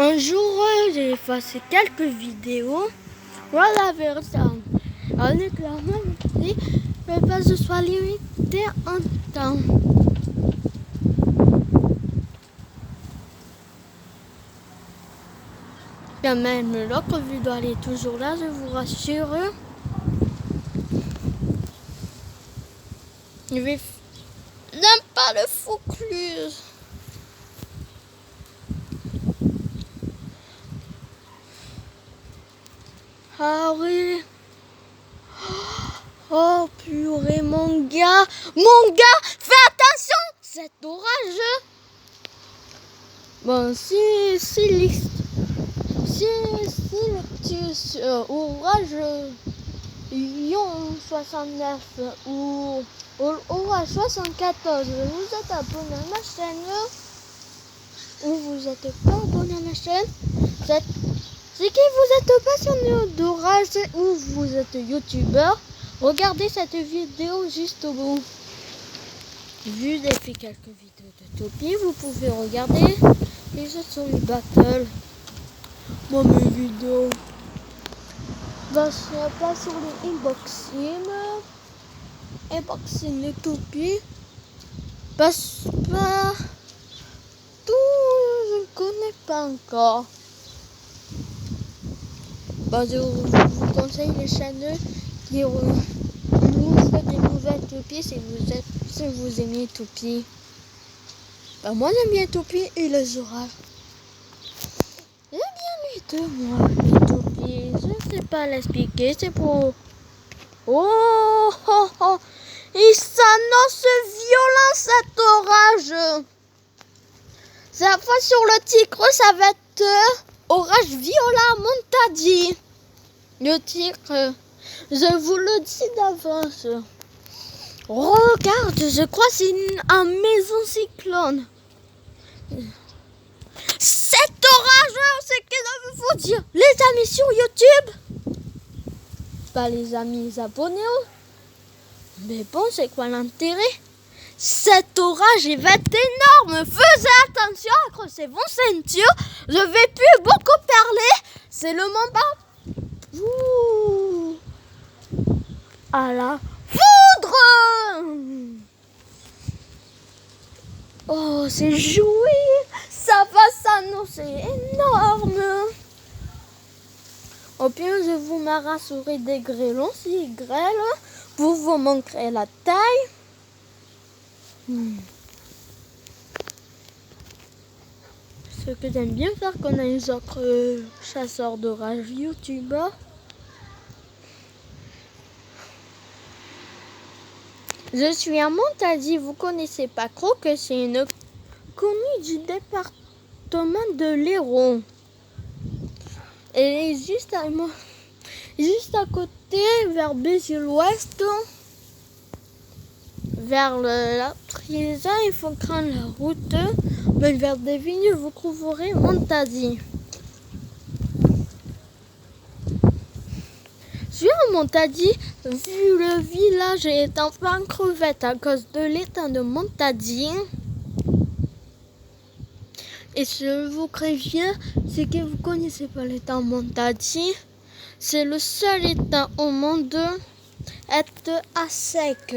Un jour, j'ai effacé quelques vidéos. Voilà, vers ça. Avec la même dit que pas que ce soit limité en temps. Quand même, l'autre vidéo elle est toujours là, je vous rassure. Je vais n'aime pas le focus. Ah oui. Oh purée, mon gars, fais attention, c'est orageux. Bon, si le petit orage Lyon 69 ou orage 74, vous êtes abonné à ma chaîne ou vous êtes pas abonné à ma chaîne, c'est que vous êtes passionné d'orage ou vous êtes youtubeur. Regardez cette vidéo juste au bout. Vu j'ai fait quelques vidéos de Topi, vous pouvez regarder les jeux sur les battles. Moi mes vidéos. Ben, je pas sur les unboxing de Topi. Parce que tout je ne connais pas encore. Ben, je vous conseille les chaînes qui ouvrent des nouvelles Topi si vous aimez Topi. Ben, moi j'aime bien Topi et les orages. J'aime bien les deux, moi, les Topi. Je ne sais pas l'expliquer, c'est pour... Oh, oh, oh. Il s'annonce violent cet orage. Cette fois sur le Tigre, ça va être orage violent Montadi. Le Tigre, je vous le dis d'avance. Regarde, je crois que c'est un maison cyclone. Cet orage, c'est que je veux vous dire. Les amis sur YouTube, pas les amis abonnés. Mais bon, c'est quoi l'intérêt? Cet orage il va être énorme. Faites attention, accrochez vos ceintures. Je vais plus beaucoup parler. C'est le moment. Ouh. À la foudre. Oh, c'est joué. Ça va s'annoncer énorme. Au pire, je vous m'arracherai des grêlons s'ils grêlent. Vous vous manquerez la taille. Ce que j'aime bien faire quand on a les autres chasseurs d'orage youtubeurs. Je suis à Montadi, vous connaissez pas trop que c'est une commune du département de l'Hérault. Et juste à côté, vers Béziers-l'Ouest, vers la prison, il faut prendre la route. Mais vers des vignes, vous trouverez Montadi. Sur Montadi, vu le village est en plein crevette à cause de l'étang de Montadi. Et je vous préviens, c'est que vous connaissez pas l'étang Montadi. C'est le seul étang au monde être à sec.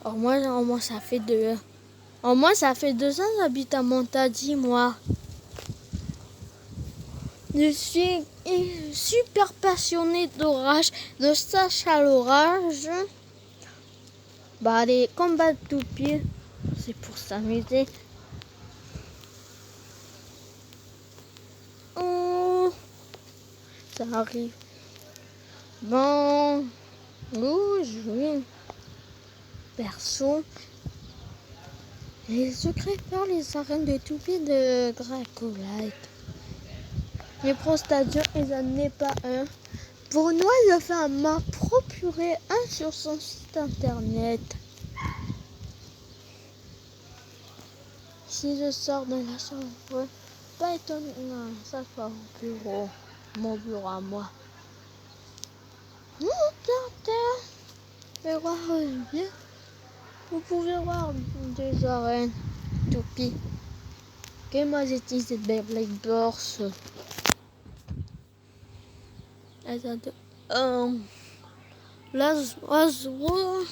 Alors moi ça fait deux. Moi ça fait 2 ans que j'habite à Montadi, moi. Je suis super passionnée d'orage, de chasse à l'orage. Bah les combats de toupies, c'est pour s'amuser. Oh, ça arrive. Bon, jouer. Perso. Les secrets par les arènes de toupies de Dracolite. Les prostadiens, ils n'en ont pas un. Pour nous, il m'a procuré un sur son site internet. Si je sors de la chambre, pas étonnant, ça soit au bureau, mon bureau à moi. Mon ordinateur. Mais voir bien. Vous pouvez voir des arènes toupies. Que moi j'utilise des Black Bourse. Las oiseaux.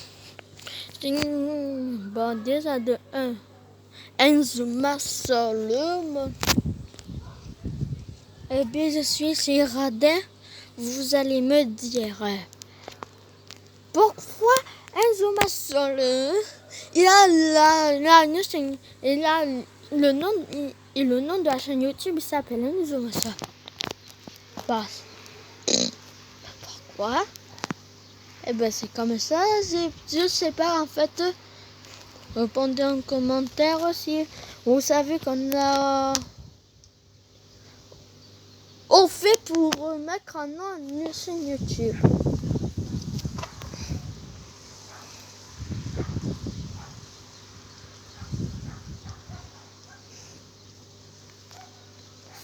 Bon, déjà de 1. Enzuma Solum. Eh bien, je suis chez Radin. Vous allez me dire pourquoi Enzuma Solum il a le nom de la chaîne YouTube, il s'appelle Enzuma Solum. Bah, pourquoi? Eh ben c'est comme ça, je sais pas en fait. Répondez en commentaire aussi. Vous savez qu'on a fait pour mettre un nom une chaîne YouTube.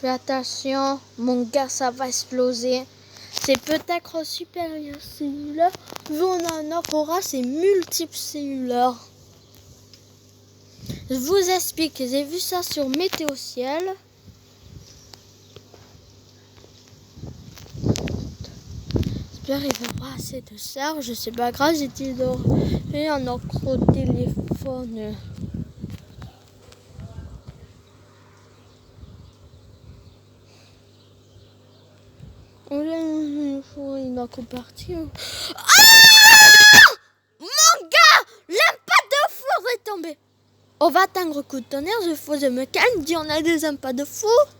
Fais attention, mon gars, ça va exploser. C'est peut-être supérieur cellulaire. Vu on a un aura, c'est multiple cellulaire. Je vous explique, j'ai vu ça sur Météo Ciel. J'espère qu'il va avoir assez de charge. C'est pas grave, j'ai utilisé un autre téléphone. Il va compartir. Mon gars, l'impact de foudre est tombé. On va atteindre coup de tonnerre, je me calme, dit on a des impacts de foudre.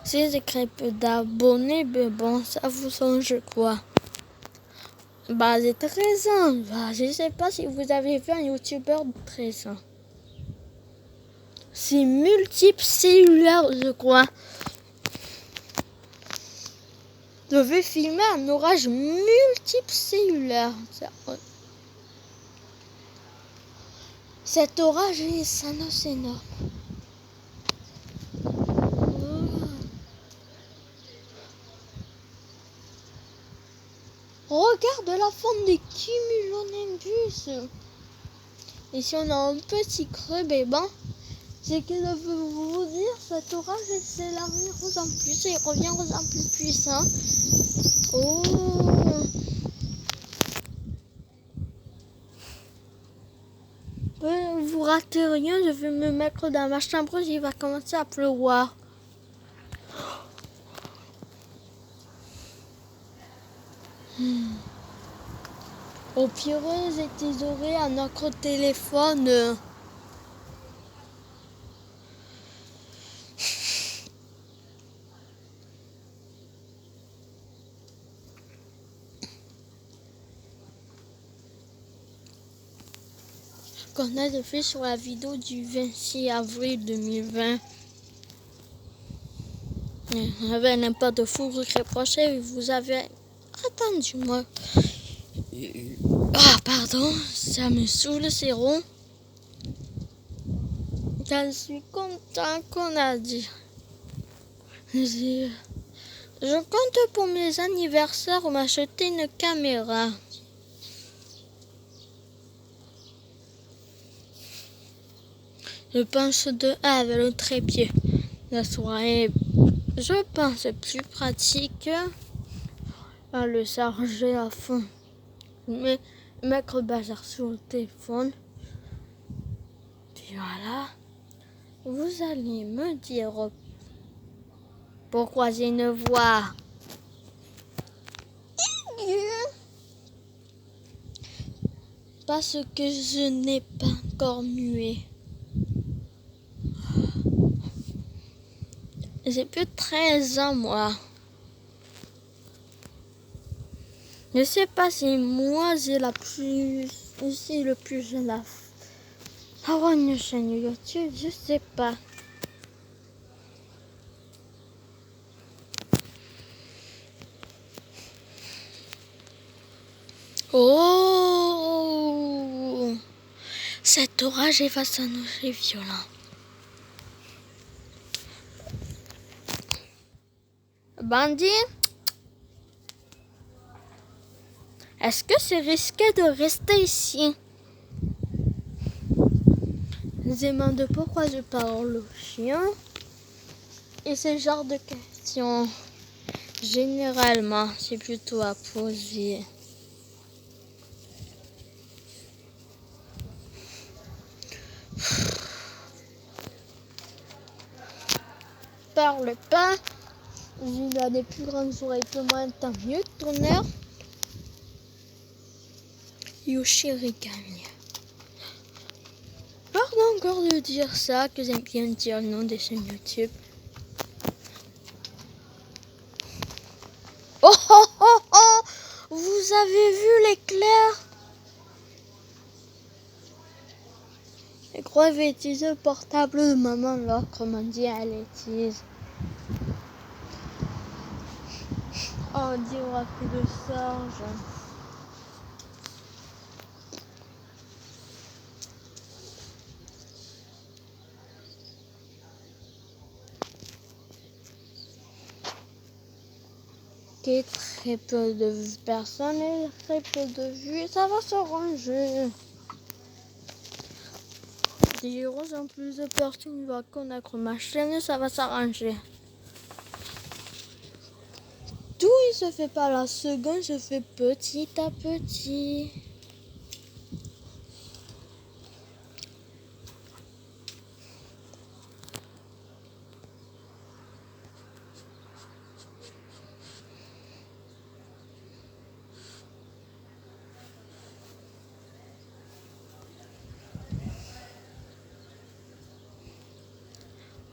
Si j'ai peu d'abonnés, mais bon, ça vous change quoi? Bah, j'ai 13 ans. Bah, je sais pas si vous avez vu un youtubeur de 13 ans. C'est multiple cellulaire, je crois. Je vais filmer un orage multiple cellulaire. Cet orage est s'annonce énorme. Regarde la forme des cumulonimbus. Ici on a un petit creux, mais bon. C'est que je veux vous dire, cet orage s'élargit de plus en plus et revient de plus en plus puissant. Oh! Vous ratez rien, je vais me mettre dans ma chambre, il va commencer à pleuvoir. Au pire, j'ai thésauré à notre téléphone. Qu'on a fait sur la vidéo du 26 avril 2020. Il y avait un impact de foudre très proche et vous avez attendu moi. Ah pardon, ça me saoule, c'est rond. Je suis content qu'on a dit. Je compte pour mes anniversaires m'acheter une caméra. Je pense de A avec le trépied. La soirée, je pense, plus pratique à le charger à fond. Mais mettre le bazar sur le téléphone. Puis voilà. Vous allez me dire pourquoi j'ai une voix. Parce que je n'ai pas encore mué. J'ai plus de 13 ans, moi. Je sais pas si moi j'ai le plus jeune à avoir une chaîne YouTube, je sais pas. Oh! Cet orage va s'annoncer violent. Bandit, Est-ce que c'est risqué de rester ici? Je demande pourquoi je parle au chien. Et ce genre de questions, généralement, c'est plutôt à poser. Parle pas. Il a des plus grandes oreilles que moi, tant mieux, tonnerre. Yoshirigami. Pardon encore de dire ça, que j'aime bien dire le nom des chaînes YouTube. Oh oh oh oh! Vous avez vu l'éclair? Je crois que je vais utiliser le portable de maman là, comment dire, elle utilise. Oh, on dit on aura plus de charge. Ok, très peu de personnes et très peu de vues, ça va s'arranger. Si en plus de personnes va connaître ma chaîne, ça va s'arranger. Tout il se fait pas la seconde, se fait petit à petit.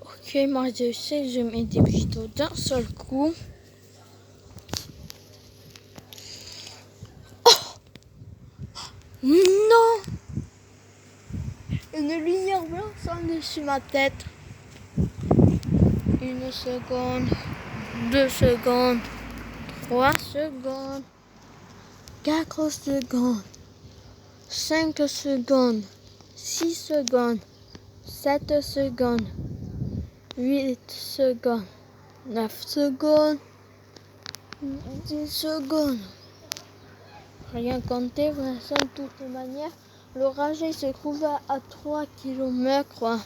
Ok, moi je sais, je mets des vidéos d'un seul coup. Non! Une lumière blanche sonne dessus ma tête. 1 seconde, 2 secondes, 3 secondes, 4 secondes, 5 secondes, 6 secondes, 7 secondes, 8 secondes, 9 secondes, 10 secondes. Rien compté, de toute manière. L'orage se trouve à 3 km.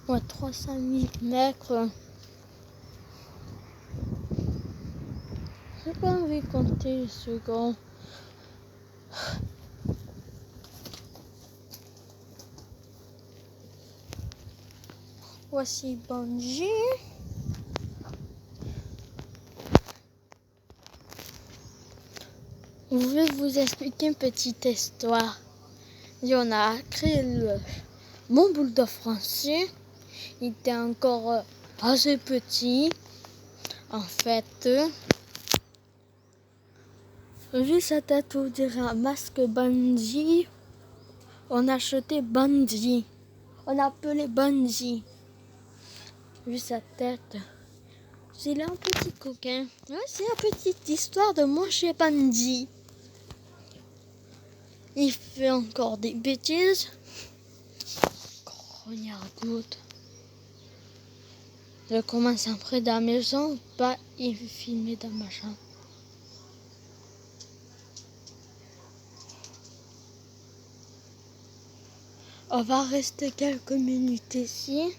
Ouais, 300 000 mètres. J'ai pas envie de compter les secondes. Voici Bungie. Je vais vous expliquer une petite histoire. On a créé mon bulldog français. Il était encore assez petit. En fait, vu sa tête, on dirait un masque Bungie. On a acheté Bungie. On a appelé Bungie. Vu sa tête. C'est un petit coquin. Ouais, c'est une petite histoire de mon chez Bungie. Il fait encore des bêtises. Grognard goutte. Je commence après dans la maison, pas il filmer dans ma chambre. On va rester quelques minutes ici.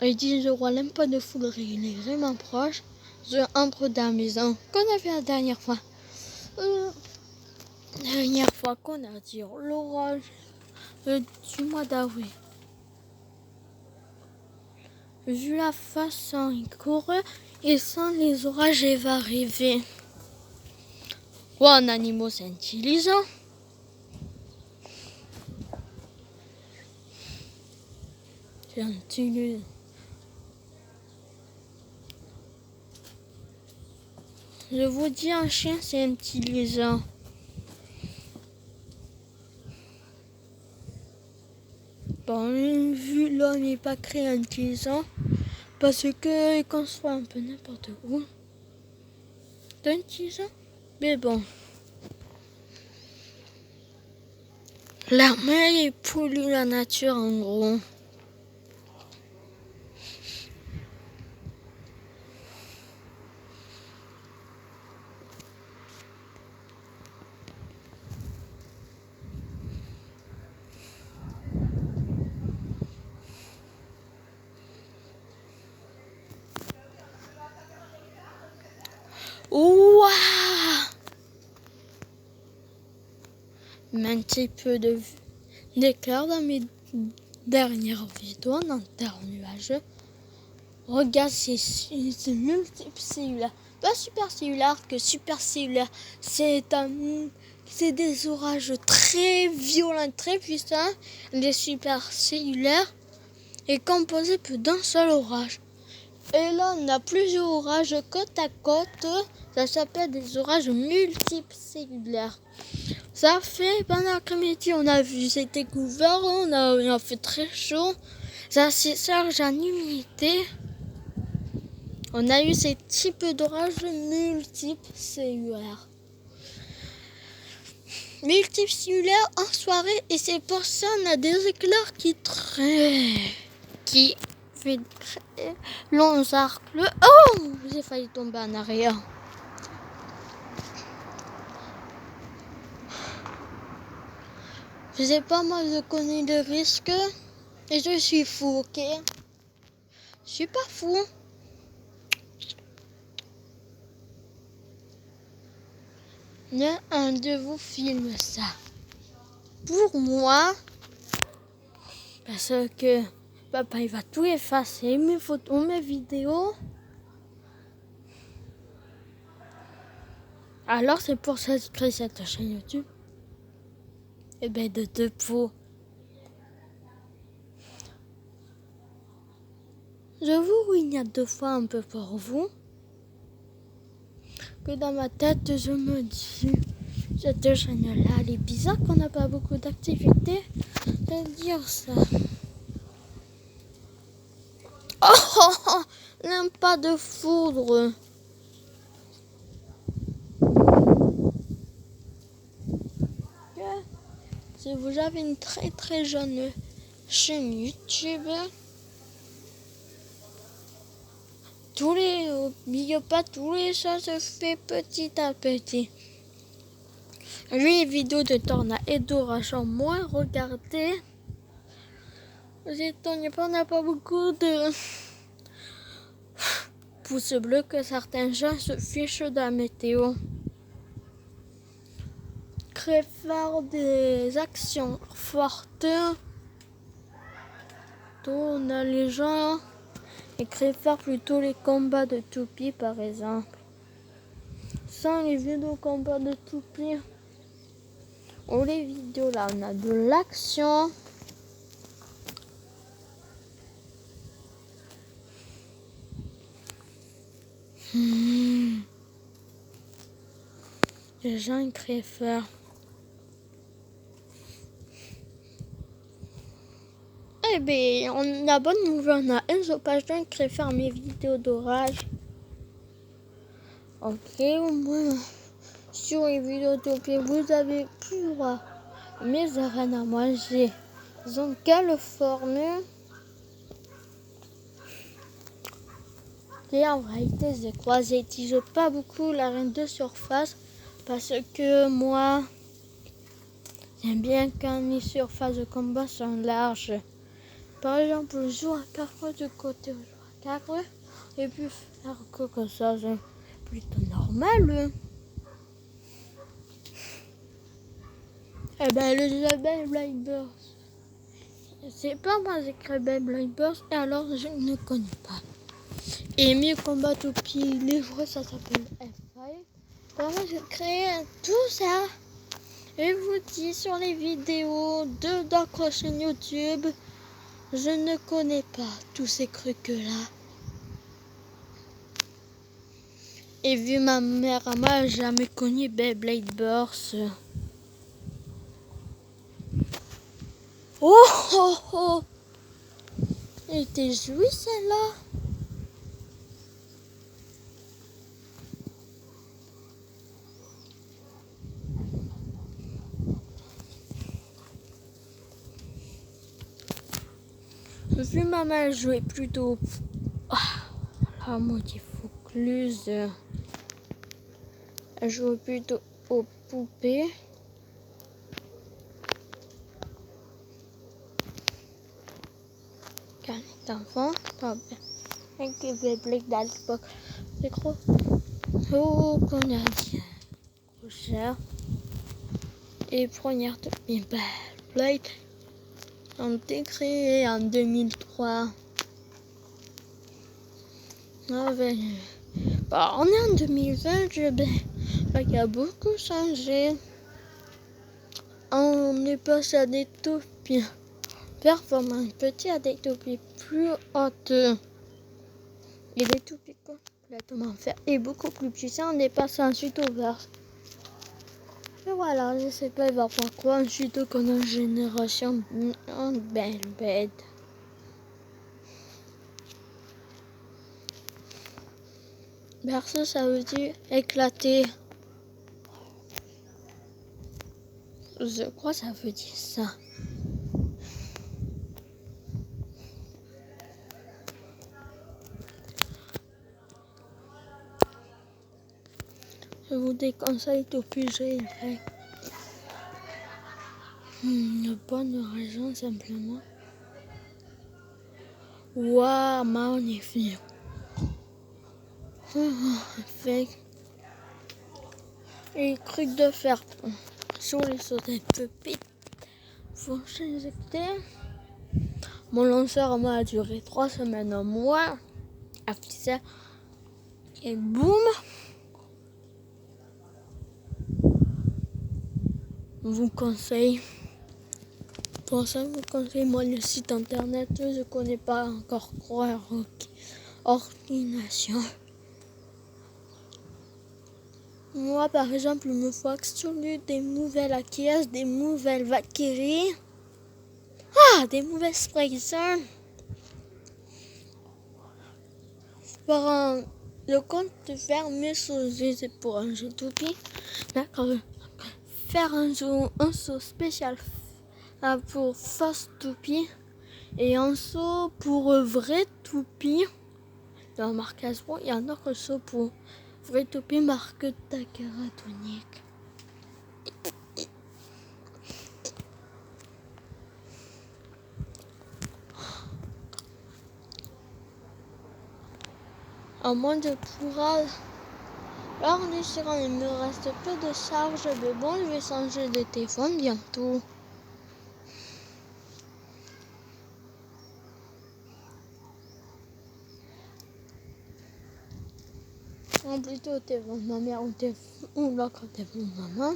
Il dit je vois même pas de foudre, il est vraiment proche. Je entre dans la maison, qu'on a fait la dernière fois. La dernière fois qu'on a dit l'orage du mois d'avril. Vu la façon il court, il sent les orages et va arriver. Ouais, un animal c'est intelligent. C'est intelligent. Je vous dis, un chien c'est intelligent. Bon, vu l'homme n'est pas très intelligent, parce que il construit un peu n'importe où. C'est intelligent, mais bon. L'armée pollue la nature en gros. Ouah! Un petit peu d'éclair dans mes dernières vidéos en terre nuageux. Regarde, c'est multicellulaire. Pas supercellulaire que supercellulaire. C'est des orages très violents, très puissants. Les supercellulaires est composé d'un seul orage. Et là, on a plusieurs orages côte à côte. Ça s'appelle des orages multicellulaires. Ça fait, pendant l'après-midi, on a vu, c'était couvert, on a fait très chaud. Ça s'est chargé en humidité. On a eu ces types d'orages multicellulaires. Multicellulaires en soirée, et c'est pour ça qu'on a des éclairs qui fait très longs arcs. Oh! J'ai failli tomber en arrière. Je sais pas, moi je connais le risque et je suis fou, ok? Je suis pas fou. Il y a un de vous filme ça. Pour moi, parce que papa il va tout effacer, mes photos, mes vidéos. Alors c'est pour ça que j'ai créé cette chaîne YouTube. Et ben de deux pots. Je vous ruine à deux fois un peu pour vous. Que dans ma tête je me dis, cette chaîne-là, elle est bizarre qu'on n'a pas beaucoup d'activités. De dire ça. Oh, n'aime pas de foudre. Si vous avez une très très jeune chaîne YouTube, n'oubliez pas, tous les choses se fait petit à petit. Les vidéos de tornades et d'orage sont moins regardées. On n'a pas beaucoup de pouces bleus que certains gens se fichent de la météo. Faire des actions fortes. On a les gens et faire plutôt les combats de toupies par exemple. Sans les vidéos combats de toupies ou les vidéos là, on a de l'action. Les gens ils préfèrent. Eh bien, on a bonne nouvelle, on a un seul page qui préfère mes vidéos d'orage. Ok, au moins sur les vidéos de vous avez pu voir mes arènes à manger. Ils ont Californie. Et en réalité, j'ai croisé, je pas beaucoup l'arène de surface parce que moi, j'aime bien quand les surfaces de combat sont larges. Par exemple, je joue à carreau de côté, je joue à carreau et puis faire que ça, c'est plutôt normal. Eh ben, le Beyblade Burst. C'est pas moi j'ai créé Beyblade Burst et alors je ne connais pas. Et mes combats au pied, les joueurs, ça s'appelle F5. Comment j'ai créé tout ça? Et vous dis sur les vidéos de d'autres chaînes YouTube, je ne connais pas tous ces trucs-là. Et vu ma mère, moi, j'ai jamais connu Beyblade Burst. Oh oh oh! Elle était jouée celle-là. Vu maman jouait plutôt la moitié Focluse, elle jouait plutôt aux poupées. Quand elle est enfant, avec les bébés d'Alpok, c'est gros. Oh, qu'on a dit. Trop cher. Et première de mes Blade ont été créées en 2003. On est en 2020, il y a beaucoup changé. On est passé à des toupies performantes petites à des toupies plus hautes. Et les toupies complètement faits et beaucoup plus puissants. On est passé ensuite au vert. Et voilà, je sais pas pourquoi. Ensuite, qu'on a une génération belle bête. Berceau, ça veut dire éclater. Je crois que ça veut dire ça. Je vous déconseille tout piger. Une bonne raison simplement. Waouh, magnifique. Fait. Et trucs de fer sur les sautés petites. Faut s'injecter. Mon lanceur à moi a duré 3 semaines au moins. Affiché. Et boum. Vous conseille. Pour ça, vous conseille moi le site internet. Je ne connais pas encore quoi ordination. Moi, par exemple, il me faut absolument des nouvelles Akias, des nouvelles Valkyrie. Des nouvelles Sprayson. Le compte de faire mes sauces, c'est pour un jeu toupie. D'accord. Faire un saut spécial pour fausse toupie et un saut pour vrai toupie. Dans la marque Hasbro, il y a un autre saut pour vrai toupie marque Takara Tonic. En moins de courage. Alors, il me reste peu de charge, mais bon, je vais changer de téléphone bientôt. Ou plutôt au téléphone de ma mère ou l'autre téléphone de maman.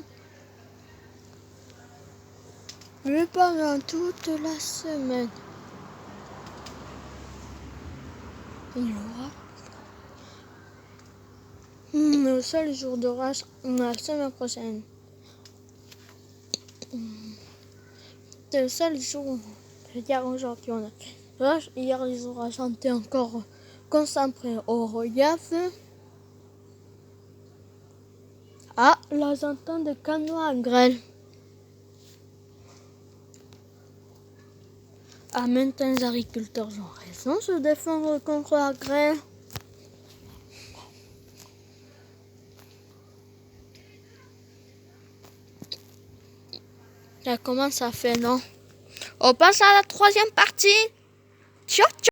Mais pendant toute la semaine, il y aura. Le seul jour de rush, la semaine prochaine. C'est le seul jour. Hier, aujourd'hui, on a fait rush. Hier, ils auront chanté encore concentré au relief. Là, j'entends des canons à grêle. Maintenant, les agriculteurs ont raison de se défendre contre la grêle. Ça commence à faire, non? On passe à la troisième partie. Ciao, ciao.